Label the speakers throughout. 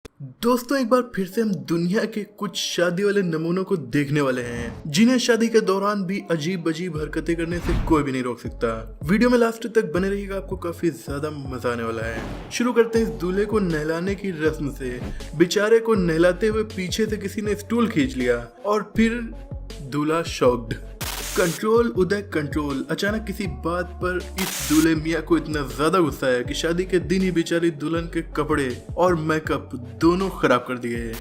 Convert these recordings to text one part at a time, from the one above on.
Speaker 1: दोस्तों एक बार फिर से हम दुनिया के कुछ शादी वाले नमूनों को देखने वाले हैं जिन्हें शादी के दौरान भी अजीब अजीब हरकतें करने से कोई भी नहीं रोक सकता। वीडियो में लास्ट तक बने रहिएगा, आपको काफी ज्यादा मजा आने वाला है। शुरू करते हैं इस दूल्हे को नहलाने की रस्म से। बेचारे को नहलाते हुए पीछे से किसी ने स्टूल खींच लिया और फिर दूल्हा शॉक्ड। कंट्रोल उदय कंट्रोल। अचानक किसी बात पर इस दूल्हे मियाँ को इतना ज्यादा गुस्सा आया कि शादी के दिन ही बेचारी दुल्हन के कपड़े और मेकअप दोनों खराब कर दिए।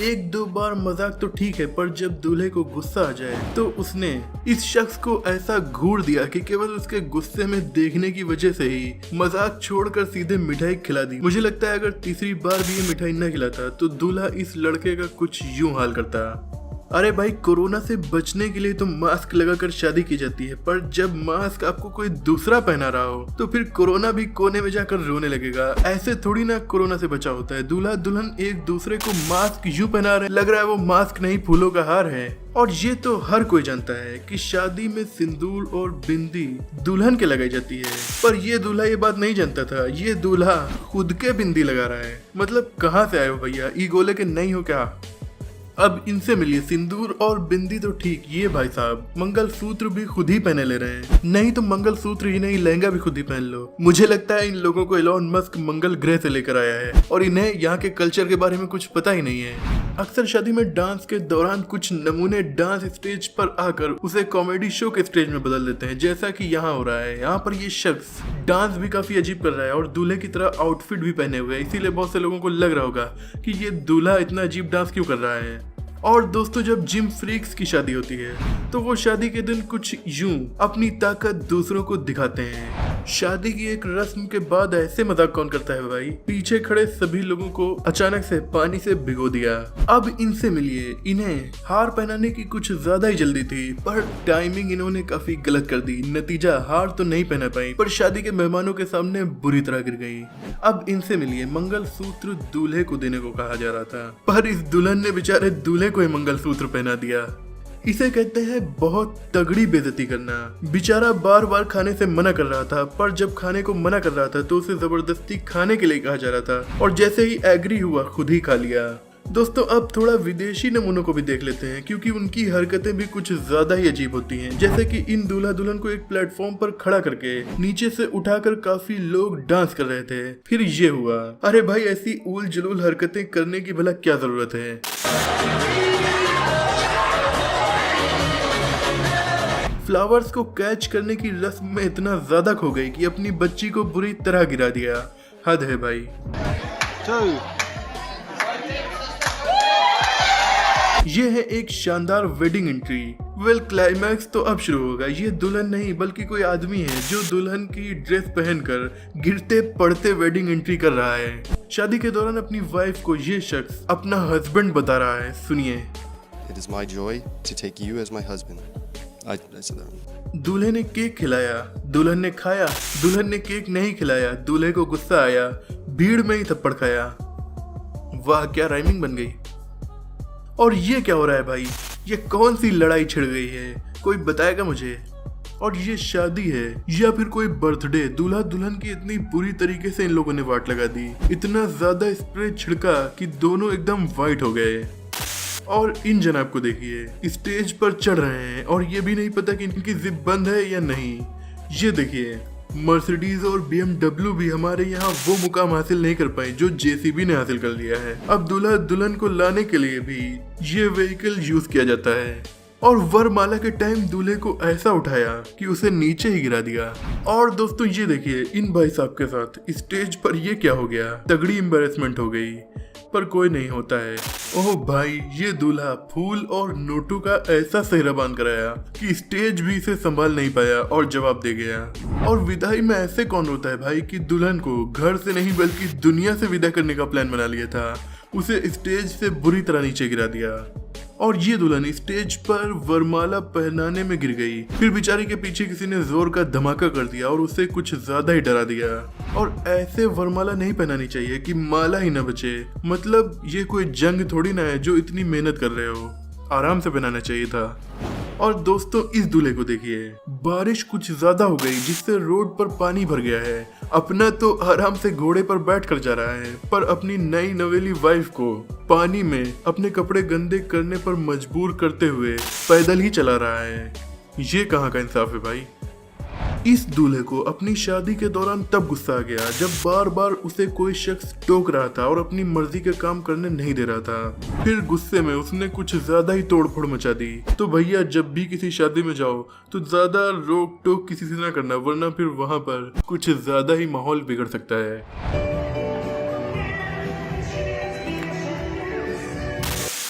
Speaker 1: एक दो बार मजाक तो ठीक है, पर जब दूल्हे को गुस्सा आ जाए तो उसने इस शख्स को ऐसा घूर दिया कि केवल उसके गुस्से में देखने की वजह से ही मजाक छोड़कर सीधे मिठाई खिला दी। मुझे लगता है अगर तीसरी बार भी ये मिठाई न खिलाता तो दूल्हा इस लड़के का कुछ यूं हाल करता। अरे भाई, कोरोना से बचने के लिए तो मास्क लगाकर शादी की जाती है, पर जब मास्क आपको कोई दूसरा पहना रहा हो तो फिर कोरोना भी कोने में जाकर रोने लगेगा। ऐसे थोड़ी ना कोरोना से बचा होता है। दूल्हा दुल्हन एक दूसरे को मास्क यूं पहना रहे, लग रहा है वो मास्क नहीं फूलों का हार है। और ये तो हर कोई जानता है कि शादी में सिंदूर और बिंदी दुल्हन के लगाई जाती है, पर ये दूल्हा ये बात नहीं जानता था। ये दूल्हा खुद के बिंदी लगा रहा है। मतलब कहाँ से आए हो भैया, ईगोले के नहीं हो क्या? अब इनसे मिलिए। सिंदूर और बिंदी तो ठीक, ये भाई साहब मंगल सूत्र भी खुद ही पहने ले रहे हैं। नहीं तो मंगल सूत्र ही नहीं, लहंगा भी खुद ही पहन लो। मुझे लगता है इन लोगों को एलॉन मस्क मंगल ग्रह से लेकर आया है और इन्हें यहाँ के कल्चर के बारे में कुछ पता ही नहीं है। अक्सर शादी में डांस के दौरान कुछ नमूने डांस स्टेज पर आकर उसे कॉमेडी शो के स्टेज में बदल देते हैं, जैसा कि यहाँ हो रहा है। यहाँ पर ये शख्स डांस भी काफी अजीब कर रहा है और दूल्हे की तरह आउटफिट भी पहने हुए है, इसीलिए बहुत से लोगों को लग रहा होगा कि ये दूल्हा इतना अजीब डांस क्यों कर रहा है। और दोस्तों, जब जिम फ्रीक्स की शादी होती है तो वो शादी के दिन कुछ यूं अपनी ताकत दूसरों को दिखाते हैं। शादी की एक रस्म के बाद ऐसे मजाक कौन करता है भाई? पीछे खड़े सभी लोगों को अचानक से पानी से भिगो दिया। अब इनसे मिलिए। इन्हें हार पहनाने की कुछ ज्यादा ही जल्दी थी, पर टाइमिंग इन्होंने काफी गलत कर दी। नतीजा हार तो नहीं पहना पाई, पर शादी के मेहमानों के सामने बुरी तरह गिर गई। अब इनसे मिलिए। मंगल सूत्र दूल्हे को देने को कहा जा रहा था, पर इस दुल्हन ने बेचारे दूल्हे को ही मंगल सूत्र पहना दिया। इसे कहते हैं बहुत तगड़ी बेइज्जती करना। बेचारा बार बार खाने से मना कर रहा था, पर जब खाने को मना कर रहा था तो उसे जबरदस्ती खाने के लिए कहा जा रहा था और जैसे ही एग्री हुआ खुद ही खा लिया। दोस्तों, अब थोड़ा विदेशी नमूनों को भी देख लेते हैं, क्योंकि उनकी हरकतें भी कुछ ज्यादा ही अजीब होती हैं। जैसे कि इन दूल्हा दुल्हन को एक प्लेटफॉर्म पर खड़ा करके नीचे से उठाकर काफी लोग डांस कर रहे थे। फिर ये हुआ। अरे भाई, ऐसी उल जलूल हरकतें करने की भला क्या जरूरत है? फ्लावर्स को कैच करने की रस्म में इतना ज्यादा खो गई कि अपनी बच्ची को बुरी तरह गिरा दिया। हद है भाई। ये है एक शानदार वेडिंग एंट्री। वेल, क्लाइमैक्स तो अब शुरू होगा। ये दुल्हन नहीं बल्कि कोई आदमी है जो दुल्हन की ड्रेस पहनकर गिरते पड़ते वेडिंग एंट्री कर रहा है। शादी के दौरान अपनी वाइफ को ये शख्स अपना हस्बैंड बता रहा है। सुनिए।
Speaker 2: It is my joy to take you as my husband. I said that.
Speaker 1: दूल्हे ने केक खिलाया, दुल्हन ने खाया। दुल्हन ने केक नहीं खिलाया, दूल्हे को गुस्सा आया, भीड़ में ही थप्पड़ खाया। वाह, क्या राइमिंग बन गई। और ये क्या हो रहा है भाई? ये कौन सी लड़ाई छिड़ गई है? कोई बताएगा मुझे? और ये शादी है या फिर कोई बर्थडे? दूल्हा दुल्हन की इतनी बुरी तरीके से इन लोगों ने वाट लगा दी। इतना ज्यादा स्प्रे छिड़का कि दोनों एकदम वाइट हो गए। और इन जनाब को देखिए, स्टेज पर चढ़ रहे हैं और ये भी नहीं पता कि इनकी जिप बंद है या नहीं। ये देखिए, मर्सिडीज और BMW भी हमारे यहाँ वो मुकाम हासिल नहीं कर पाए जो JCB ने हासिल कर लिया है। अब दूल्हा दुल्हन को लाने के लिए भी ये व्हीकल यूज किया जाता है। और वरमाला के टाइम दूल्हे को ऐसा उठाया कि उसे नीचे ही गिरा दिया। और दोस्तों, ये देखिए, इन भाई साहब के साथ स्टेज पर ये क्या हो गया? तगड़ी एम्बैरेसमेंट हो गई, पर कोई नहीं होता है। ओह भाई, ये दूल्हा फूल और नोटों का ऐसा सेहरा बांध कराया कि स्टेज भी इसे संभाल नहीं पाया और जवाब दे गया। और विदाई में ऐसे कौन होता है भाई कि दुल्हन को घर से नहीं बल्कि दुनिया से विदा करने का प्लान बना लिया था, उसे स्टेज से बुरी तरह नीचे गिरा दिया। और ये दुल्हन स्टेज पर वरमाला पहनाने में गिर गई। फिर बेचारी के पीछे किसी ने जोर का धमाका कर दिया और उसे कुछ ज्यादा ही डरा दिया। और ऐसे वरमाला नहीं पहनानी चाहिए कि माला ही न बचे। मतलब ये कोई जंग थोड़ी ना है जो इतनी मेहनत कर रहे हो। आराम से पहनाना चाहिए था। और दोस्तों, इस दूल्हे को देखिए, बारिश कुछ ज्यादा हो गई जिससे रोड पर पानी भर गया है अपना तो आराम से घोड़े पर बैठ कर जा रहा है, पर अपनी नई नवेली वाइफ को पानी में अपने कपड़े गंदे करने पर मजबूर करते हुए पैदल ही चला रहा है। ये कहाँ का इंसाफ है भाई। इस दूल्हे को अपनी शादी के दौरान तब गुस्सा आ गया जब बार बार उसे कोई शख्स टोक रहा था और अपनी मर्जी के काम करने नहीं दे रहा था। फिर गुस्से में उसने कुछ ज्यादा ही तोड़फोड़ मचा दी। तो भैया जब भी किसी शादी में जाओ तो ज्यादा रोक टोक किसी से ना करना, वरना फिर वहां पर कुछ ज्यादा ही माहौल बिगड़ सकता है।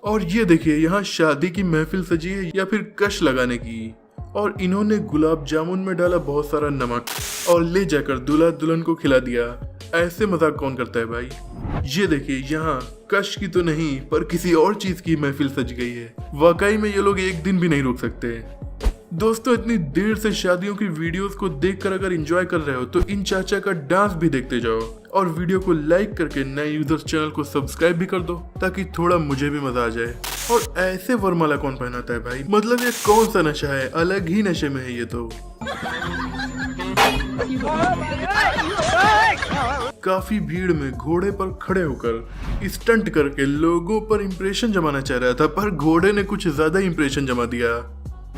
Speaker 1: और ये देखिए यहाँ शादी की महफिल सजी है या फिर कश लगाने की, और इन्होंने गुलाब जामुन में डाला बहुत सारा नमक और ले जाकर दूल्हा दुल्हन को खिला दिया। ऐसे मजाक कौन करता है भाई। ये देखिए यहाँ कश की तो नहीं पर किसी और चीज की महफिल सज गई है। वाकई में ये लोग एक दिन भी नहीं रुक सकते। दोस्तों इतनी देर से शादियों की वीडियोस को देखकर अगर एंजॉय कर रहे हो तो इन चाचा का डांस भी देखते जाओ, और वीडियो को लाइक करके नए यूजर्स चैनल को सब्सक्राइब भी कर दो ताकि थोड़ा मुझे भी मजा आ जाए। और ऐसे वरमाला कौन पहनाता है भाई, मतलब ये कौन सा नशा है, अलग ही नशे में है ये तो। काफी भीड़ में घोड़े पर खड़े होकर स्टंट करके लोगों पर इंप्रेशन जमाना चाह रहा था, पर घोड़े ने कुछ ज्यादा इंप्रेशन जमा दिया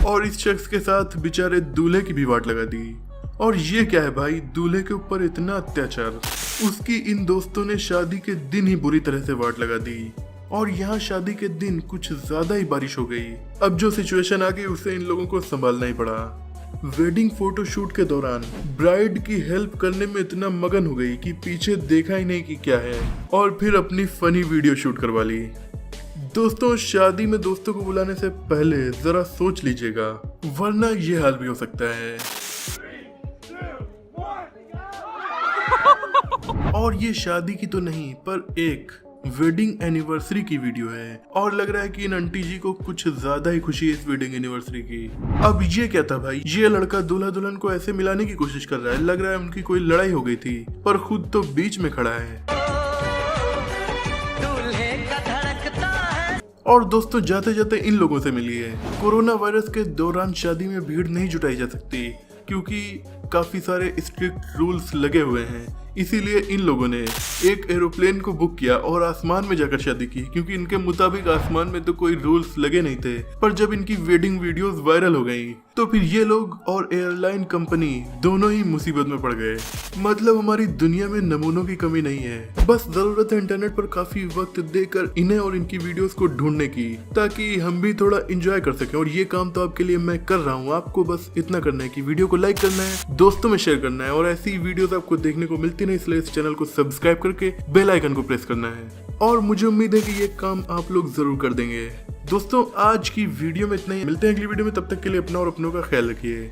Speaker 1: और इस शख्स के साथ बेचारे दूल्हे की भी वाट लगा दी। और ये क्या है भाई, दूल्हे के ऊपर इतना अत्याचार। उसकी इन दोस्तों ने शादी के दिन ही बुरी तरह से वाट लगा दी, और यहाँ शादी के दिन कुछ ज्यादा ही बारिश हो गई। अब जो सिचुएशन आ गई उसे इन लोगों को संभालना ही पड़ा। वेडिंग फोटो शूट के दौरान ब्राइड की हेल्प करने में इतना मगन हो गई कि पीछे देखा ही नहीं कि क्या है, और फिर अपनी फनी वीडियो शूट करवा ली। दोस्तों शादी में दोस्तों को बुलाने से पहले जरा सोच लीजिएगा, वरना ये हाल भी हो सकता है। और ये शादी की तो नहीं पर एक वेडिंग एनिवर्सरी की वीडियो है, और लग रहा है कि इन आंटी जी को कुछ ज्यादा ही खुशी है इस वेडिंग एनिवर्सरी की। अब ये क्या था भाई, ये लड़का दूल्हा दुल्हन को ऐसे मिलाने की कोशिश कर रहा है, लग रहा है उनकी कोई लड़ाई हो गई थी, पर खुद तो बीच में खड़ा है। और दोस्तों जाते जाते इन लोगों से मिलिए। कोरोना वायरस के दौरान शादी में भीड़ नहीं जुटाई जा सकती क्योंकि काफी सारे स्ट्रिक्ट रूल्स लगे हुए हैं, इसीलिए इन लोगों ने एक एरोप्लेन को बुक किया और आसमान में जाकर शादी की, क्योंकि इनके मुताबिक आसमान में तो कोई रूल्स लगे नहीं थे। पर जब इनकी वेडिंग वीडियोस वायरल हो गई तो फिर ये लोग और एयरलाइन कंपनी दोनों ही मुसीबत में पड़ गए। मतलब हमारी दुनिया में नमूनों की कमी नहीं है, बस जरूरत है इंटरनेट पर काफी वक्त देकर इन्हें और इनकी वीडियोस को ढूंढने की, ताकि हम भी थोड़ा एंजॉय कर सकें। और ये काम तो आपके लिए मैं कर रहा हूँ, आपको बस इतना करना है कि वीडियो को लाइक करना है, दोस्तों में शेयर करना है, और ऐसी वीडियोस आपको देखने को मिलती नहीं, इसलिए इस चैनल को सब्सक्राइब करके बेल आइकन को प्रेस करना है। और मुझे उम्मीद है कि ये काम आप लोग जरूर कर देंगे। दोस्तों आज की वीडियो में इतना ही, मिलते हैं अगली वीडियो में, तब तक के लिए अपना और अपनों का ख्याल रखिए।